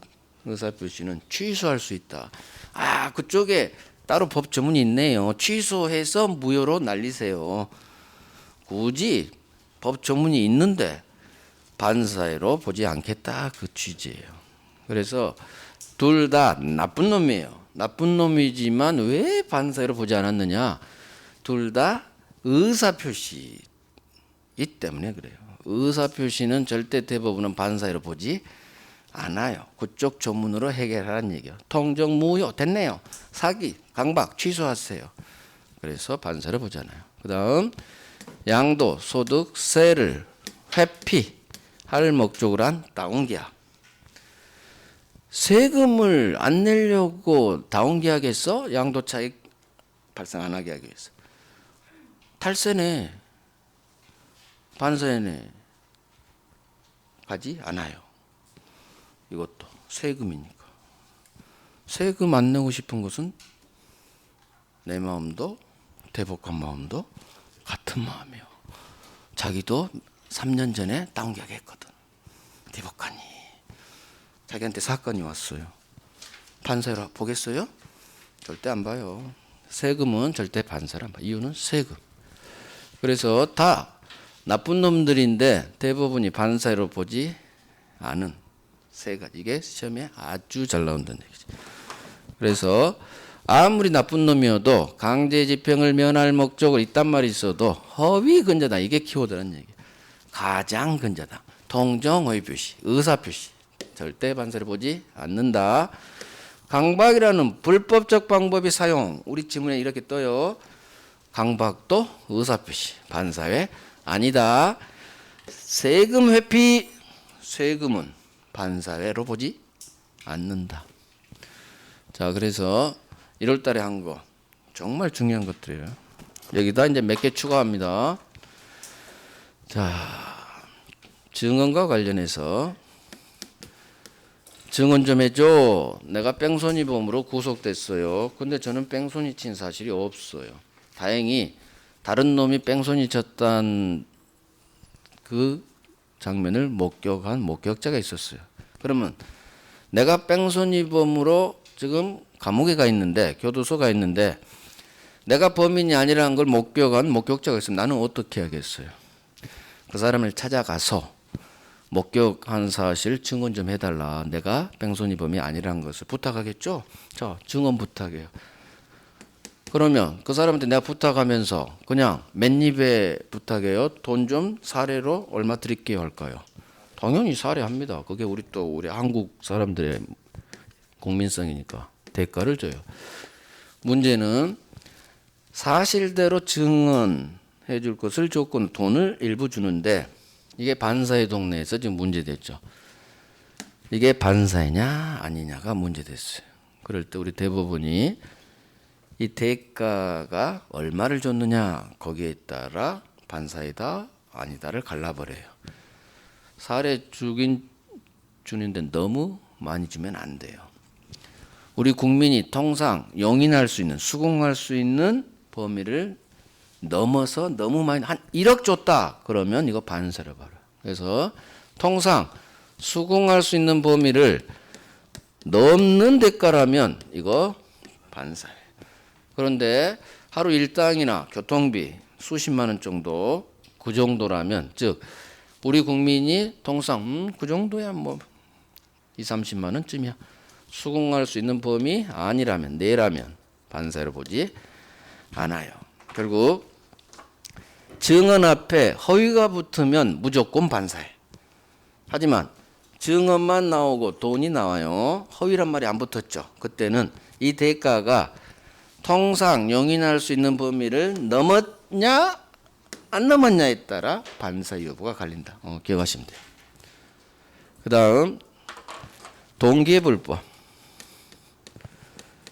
의사표시는 취소할 수 있다. 아 그쪽에 따로 법조문이 있네요. 취소해서 무효로 날리세요. 굳이 법조문이 있는데 반사회로 보지 않겠다 그 취지예요. 그래서 둘 다 나쁜 놈이에요. 나쁜 놈이지만 왜 반사회로 보지 않았느냐? 둘 다 의사표시이기 때문에 그래요. 의사표시는 절대 대법원은 반사회로 보지 않아요. 그쪽 조문으로 해결하라는 얘기예요. 통정 무효 됐네요. 사기, 강박 취소하세요. 그래서 반사회로 보잖아요. 그 다음 양도, 소득, 세를 회피할 목적으로 한 다운계약. 세금을 안 내려고 다운계약했어? 양도 차익 발생 안 하게 하기 위해서. 탈세네. 반사회네. 가지 않아요. 이것도 세금이니까. 세금 안 내고 싶은 것은 내 마음도 대법관 마음도 같은 마음이에요. 자기도 3년 전에 다운계약 했거든. 대법관이. 자기한테 사건이 왔어요. 반사회로 보겠어요? 절대 안 봐요. 세금은 절대 반사를 안 봐요. 이유는 세금. 그래서 다 나쁜 놈들인데 대법원이 반사회로 보지 않은 세 가지. 이게 시험에 아주 잘 나온다는 얘기죠. 그래서 아무리 나쁜 놈이어도 강제집행을 면할 목적으로 있단 말이 있어도 허위 근저당 이게 키워드라는 얘기예요. 가장 근저당, 통정의 표시, 의사표시 절대 반사를 보지 않는다. 강박이라는 불법적 방법의 사용 우리 지문에 이렇게 떠요. 강박도 의사표시 반사회 아니다. 세금 회피 세금은 반사회로 보지 않는다. 자 그래서 1월 달에 한 거 정말 중요한 것들이에요. 여기다 이제 몇 개 추가합니다. 자, 증언과 관련해서 증언 좀 해줘. 내가 뺑소니범으로 구속됐어요. 근데 저는 뺑소니 친 사실이 없어요. 다행히 다른 놈이 뺑소니 쳤단 그 장면을 목격한 목격자가 있었어요. 그러면 내가 뺑소니범으로 지금 감옥에 가 있는데 교도소 가 있는데 내가 범인이 아니라는 걸 목격한 목격자가 있으면 나는 어떻게 하겠어요? 그 사람을 찾아가서 목격한 사실 증언 좀 해달라. 내가 뺑소니범이 아니라는 것을 부탁하겠죠? 자, 증언 부탁해요. 그러면 그 사람한테 내가 부탁하면서 그냥 맨입에 부탁해요. 돈 좀 사례로 얼마 드릴게요 할까요? 당연히 사례합니다. 그게 우리 한국 사람들의 국민성이니까 대가를 줘요. 문제는 사실대로 증언해 줄 것을 조건 돈을 일부 주는데 이게 반사회 동네에서 지금 문제됐죠. 이게 반사회냐 아니냐가 문제됐어요. 그럴 때 우리 대법원이 이 대가가 얼마를 줬느냐 거기에 따라 반사회다 아니다를 갈라버려요. 사례 주는데 너무 많이 주면 안 돼요. 우리 국민이 통상 용인할 수 있는, 수긍할 수 있는 범위를 넘어서 너무 많이 한 1억 줬다 그러면 이거 반사를 봐라. 그래서 통상 수긍할 수 있는 범위를 넘는 대가라면 이거 반사예요. 그런데 하루 일당이나 교통비 수십만 원 정도 그 정도라면, 즉 우리 국민이 통상 그 정도야 뭐 2, 30만 원쯤이야. 수긍할 수 있는 범위 아니라면, 내라면 반사로 보지 않아요. 결국 증언 앞에 허위가 붙으면 무조건 반사해. 하지만 증언만 나오고 돈이 나와요. 허위란 말이 안 붙었죠. 그때는 이 대가가 통상 용인할 수 있는 범위를 넘었냐 안 넘었냐에 따라 반사 여부가 갈린다. 기억하시면 돼요. 그 다음 동기의 불법.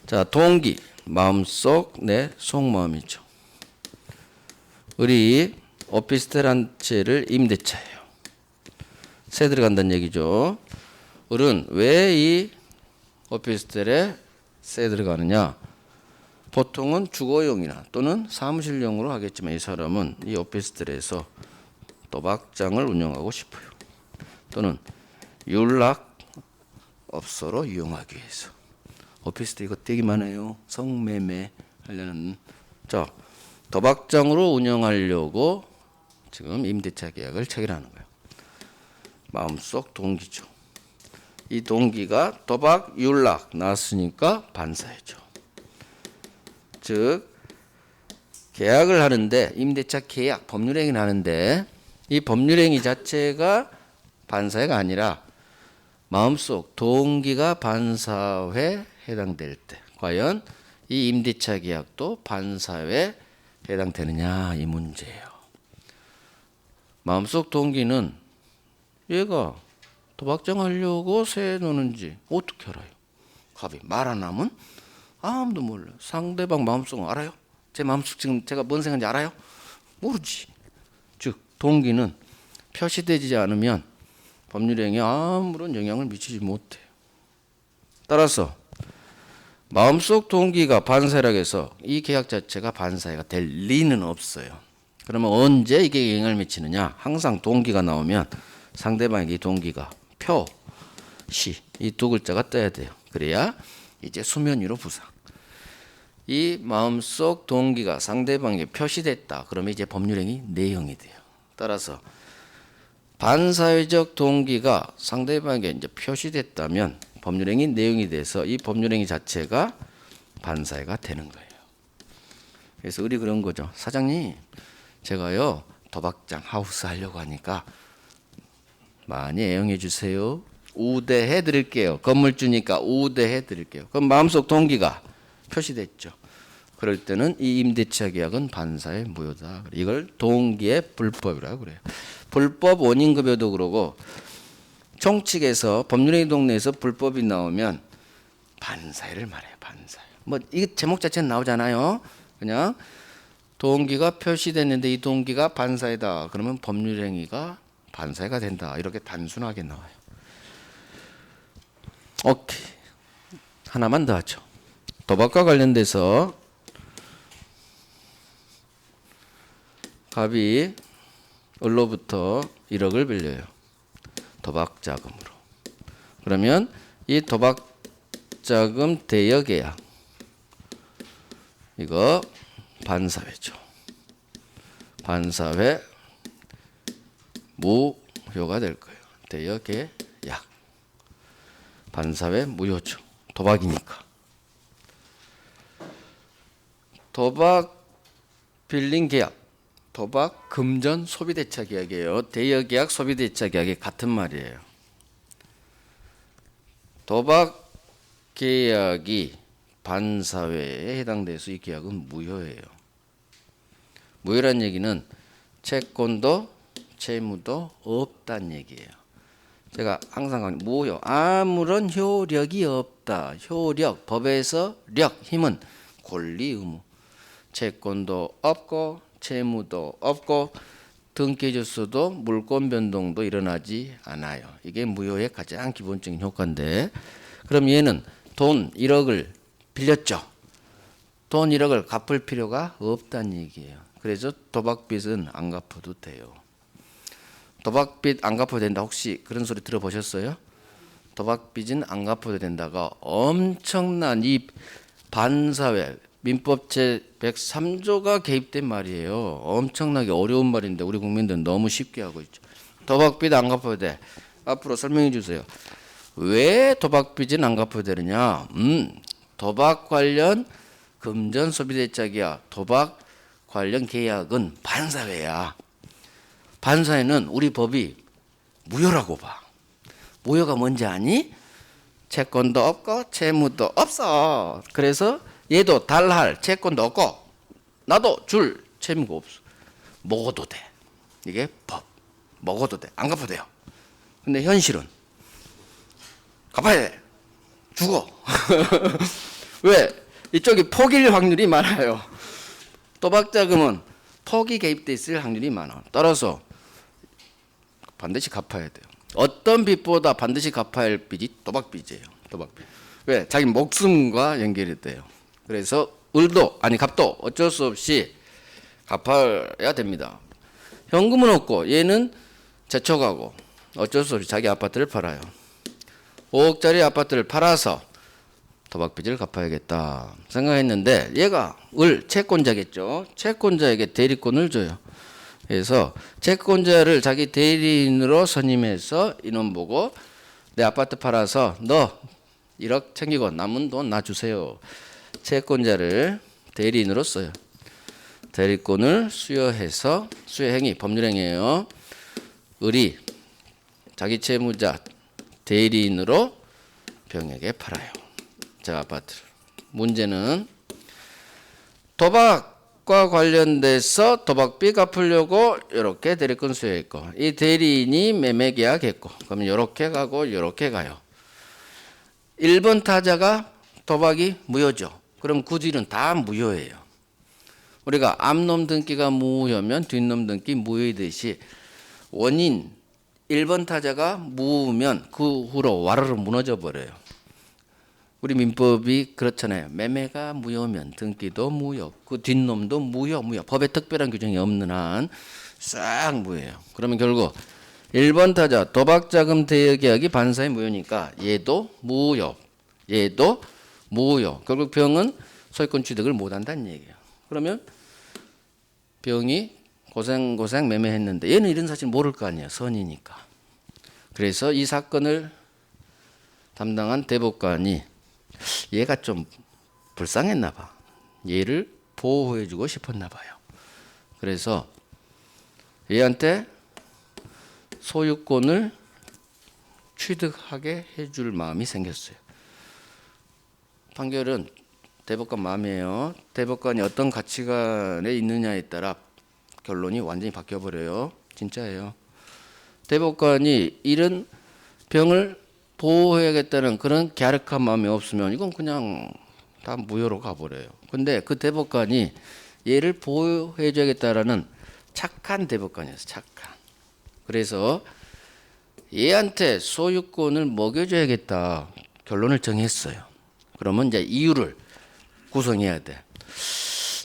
자, 동기, 마음속 내 속마음이죠. 우리 오피스텔 한 채를 임대차예요. 세 들어간다는 얘기죠. 우리는 왜 이 오피스텔에 세 들어가느냐? 보통은 주거용이나 또는 사무실용으로 하겠지만 이 사람은 이 오피스텔에서 도박장을 운영하고 싶어요. 또는 윤락업소로 이용하기 위해서. 오피스텔 이거 되게 많아요. 성매매 하려는. 자, 도박장으로 운영하려고 지금 임대차 계약을 체결하는 거예요. 마음속 동기죠. 이 동기가 도박, 윤락 나왔으니까 반사해죠. 즉 계약을 하는데, 임대차 계약 법률행위를 하는데 이 법률행위 자체가 반사회가 아니라 마음속 동기가 반사회에 해당될 때 과연 이 임대차 계약도 반사회에 해당되느냐, 이 문제예요. 마음속 동기는 얘가 도박장 하려고 세 노는지 어떻게 알아요? 갑이 말 안 하면 아무도 몰라요. 상대방 마음속은 알아요? 제 마음속 지금 제가 뭔 생각인지 알아요? 모르지. 즉 동기는 표시되지 않으면 법률행위에 아무런 영향을 미치지 못해요. 따라서 마음속 동기가 반사라고 해서 이 계약 자체가 반사가 될 리는 없어요. 그러면 언제 이게 영향을 미치느냐? 항상 동기가 나오면 상대방에게 동기가 표시 이 두 글자가 떠야 돼요. 그래야 이제 수면 위로 부상. 이 마음속 동기가 상대방에게 표시됐다. 그러면 이제 법률행위 내용이 돼요. 따라서 반사회적 동기가 상대방에게 이제 표시됐다면 법률행위 내용이 돼서 이 법률행위 자체가 반사회가 되는 거예요. 그래서 우리 그런 거죠. 사장님, 제가요 도박장 하우스 하려고 하니까 많이 애용해 주세요. 우대해 드릴게요. 건물주니까 우대해 드릴게요. 그럼 마음속 동기가 표시됐죠. 그럴 때는 이 임대차 계약은 반사의 무효다. 이걸 동기의 불법이라고 그래요. 불법 원인급여도 그러고 총칙에서 법률행위 동네에서 불법이 나오면 반사회를 말해요. 반사회. 뭐 이게 제목 자체는 나오잖아요. 그냥 동기가 표시됐는데 이 동기가 반사회다. 그러면 법률행위가 반사회가 된다. 이렇게 단순하게 나와요. 오케이. 하나만 더 하죠. 도박과 관련돼서 갑이 을로부터 1억을 빌려요. 도박 자금으로. 그러면 이 도박 자금 대여 계약 이거 반사회죠. 반사회 무효가 될 거예요. 대여 계약 반사회 무효죠. 도박이니까. 도박 빌린 계약, 도박 금전 소비대차 계약이에요. 대여 계약, 소비대차 계약이 같은 말이에요. 도박 계약이 반사회에 해당돼서 이 계약은 무효예요. 무효란 얘기는 채권도 채무도 없다는 얘기예요. 제가 항상 강조, 무효, 아무런 효력이 없다. 효력, 법에서 력, 힘은 권리 의무. 채권도 없고 채무도 없고 등기해줬어도 물권 변동도 일어나지 않아요. 이게 무효의 가장 기본적인 효과인데, 그럼 얘는 돈 1억을 빌렸죠. 돈 1억을 갚을 필요가 없다는 얘기예요. 그래서 도박빚은 안 갚아도 돼요. 도박빚 안 갚아도 된다. 혹시 그런 소리 들어보셨어요? 도박빚은 안 갚아도 된다가 엄청난 이 반사회 민법 제 103조가 개입된 말이에요. 엄청나게 어려운 말인데 우리 국민들은 너무 쉽게 하고 있죠. 도박빚 안 갚아도 돼. 앞으로 설명해 주세요. 왜 도박빚은 안 갚아도 되느냐? 도박 관련 금전 소비대책이야. 도박 관련 계약은 반사회야. 반사회는 우리 법이 무효라고 봐. 무효가 뭔지 아니? 채권도 없고 채무도 없어. 그래서 얘도 달할 채권도 없고 나도 줄 채무가 없어. 먹어도 돼. 이게 법. 먹어도 돼. 안 갚아도 돼요. 근데 현실은 갚아야 돼. 죽어. 왜? 이쪽이 포기일 확률이 많아요. 도박자금은 포기 개입돼 있을 확률이 많아. 따라서 반드시 갚아야 돼요. 어떤 빚보다 반드시 갚아야 할 빚이 도박빚이에요. 도박빚. 왜? 자기 목숨과 연결이 돼요. 그래서 값도 어쩔 수 없이 갚아야 됩니다. 현금은 없고 얘는 재촉하고 어쩔 수 없이 자기 아파트를 팔아요. 5억짜리 아파트를 팔아서 도박빚을 갚아야겠다 생각했는데 얘가 채권자겠죠. 채권자에게 대리권을 줘요. 그래서 채권자를 자기 대리인으로 선임해서 이놈 보고 내 아파트 팔아서 너 1억 챙기고 남은 돈 나 주세요. 채권자를 대리인으로 써요. 대리권을 수여해서 수여행위 법률행위예요. 을이 자기 채무자 대리인으로 병에게 팔아요. 제 아파트를. 문제는 도박과 관련돼서 도박비 갚으려고 이렇게 대리권 수여했고 이 대리인이 매매계약했고 그러면 이렇게 가고 이렇게 가요. 1번 타자가 도박이 무효죠. 그럼 그 뒤는 다 무효예요. 우리가 앞놈 등기가 무효면 뒷놈 등기 무효이듯이 원인 1번 타자가 무효면 그 후로 와르르 무너져 버려요. 우리 민법이 그렇잖아요. 매매가 무효면 등기도 무효, 그 뒷놈도 무효. 법에 특별한 규정이 없는 한 싹 무효예요. 그러면 결국 1번 타자 도박자금 대여계약이 반사의 무효니까 얘도 무효, 얘도 무효. 결국 병은 소유권 취득을 못한다는 얘기예요. 그러면 병이 고생 매매했는데 얘는 이런 사실 모를 거 아니에요. 선이니까. 그래서 이 사건을 담당한 대법관이 얘가 좀 불쌍했나 봐. 얘를 보호해주고 싶었나 봐요. 그래서 얘한테 소유권을 취득하게 해줄 마음이 생겼어요. 판결은 대법관 마음이에요. 대법관이 어떤 가치관에 있느냐에 따라 결론이 완전히 바뀌어버려요. 진짜예요. 대법관이 이런 병을 보호해야겠다는 그런 갸륵한 마음이 없으면 이건 그냥 다 무효로 가버려요. 근데 그 대법관이 얘를 보호해줘야겠다라는 착한 대법관이었어요. 착한. 그래서 얘한테 소유권을 먹여줘야겠다 결론을 정했어요. 그러면 이제 이유를 구성해야 돼.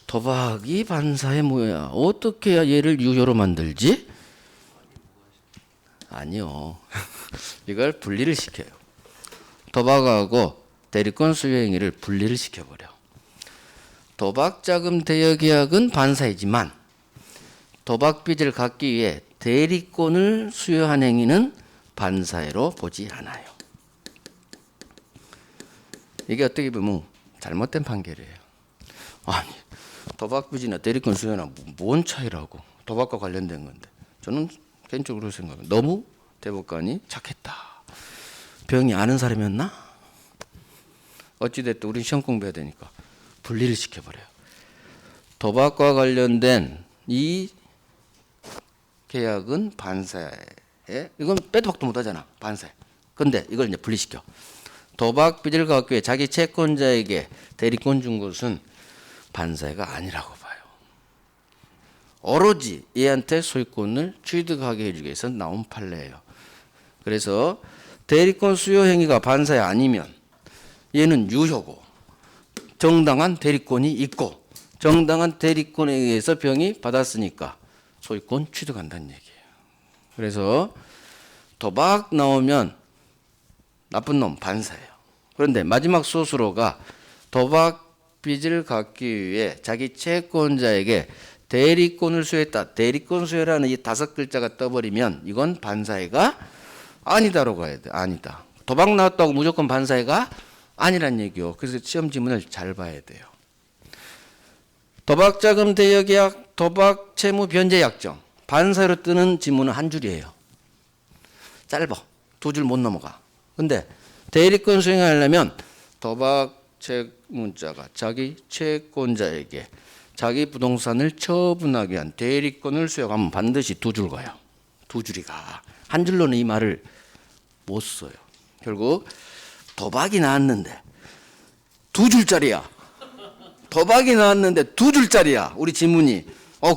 도박이 반사의 무효야. 어떻게 해야 얘를 유효로 만들지? 아니요. 이걸 분리를 시켜요. 도박하고 대리권 수여 행위를 분리를 시켜버려. 도박자금 대여계약은 반사이지만 도박빚을 갚기 위해 대리권을 수여한 행위는 반사회로 보지 않아요. 이게 어떻게 보면 잘못된 판결이에요. 아니 도박빚이나 대리권 수여나 뭔 차이라고. 도박과 관련된 건데. 저는 개인적으로 생각해요. 너무 대법관이 착했다. 병이 아는 사람이었나? 어찌됐든 우리 시험 공부해야 되니까 분리를 시켜버려요. 도박과 관련된 이 계약은 반사에 이건 빼도 박도 못하잖아. 반사. 근데 이걸 이제 분리시켜. 도박 빚을 갚기 위해 자기 채권자에게 대리권 준 것은 반사가 아니라고 봐요. 오로지 얘한테 소유권을 취득하게 해주기 위해서 나온 판례예요. 그래서 대리권 수요 행위가 반사가 아니면 얘는 유효고 정당한 대리권이 있고 정당한 대리권에 의해서 병이 받았으니까 소유권 취득한다는 얘기예요. 그래서 도박 나오면 나쁜 놈 반사예요. 그런데 마지막 소수로가 도박 빚을 갚기 위해 자기 채권자에게 대리권을 수여했다. 대리권 수여라는 이 5글자가 떠버리면 이건 반사회가 아니다라고 해야 돼. 아니다. 도박 나왔다고 무조건 반사회가 아니란 얘기요. 그래서 시험 지문을 잘 봐야 돼요. 도박자금 대여계약, 도박 채무 변제 약정. 반사회로 뜨는 지문은 한 줄이에요. 짧아. 2줄 못 넘어가. 근데 대리권 수행하려면 도박 채무자가 자기 채권자에게 자기 부동산을 처분하기 위한 대리권을 수여하면 반드시 2줄 가요. 2줄이 가. 한 줄로는 이 말을 못 써요. 결국 도박이 나왔는데 2줄짜리야. 도박이 나왔는데 2줄짜리야. 우리 지문이.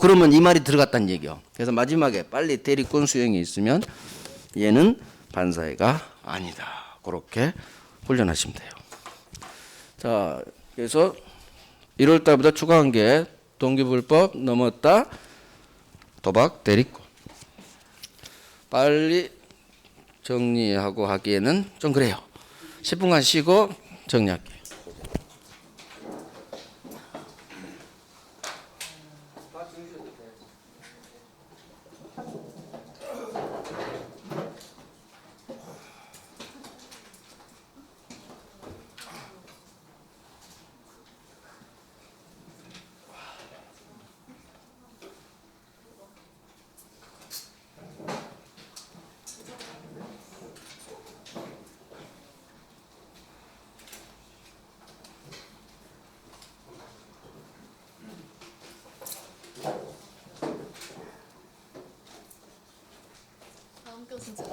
그러면 이 말이 들어갔다는 얘기요. 그래서 마지막에 빨리 대리권 수행이 있으면 얘는 반사회가 아니다. 그렇게 훈련하시면 돼요. 자, 그래서 1월 달보다 추가한 게 동기불법 넘었다. 도박 대리권. 빨리 정리하고 하기에는 좀 그래요. 10분간 쉬고 정리할게요. 다음 거 진짜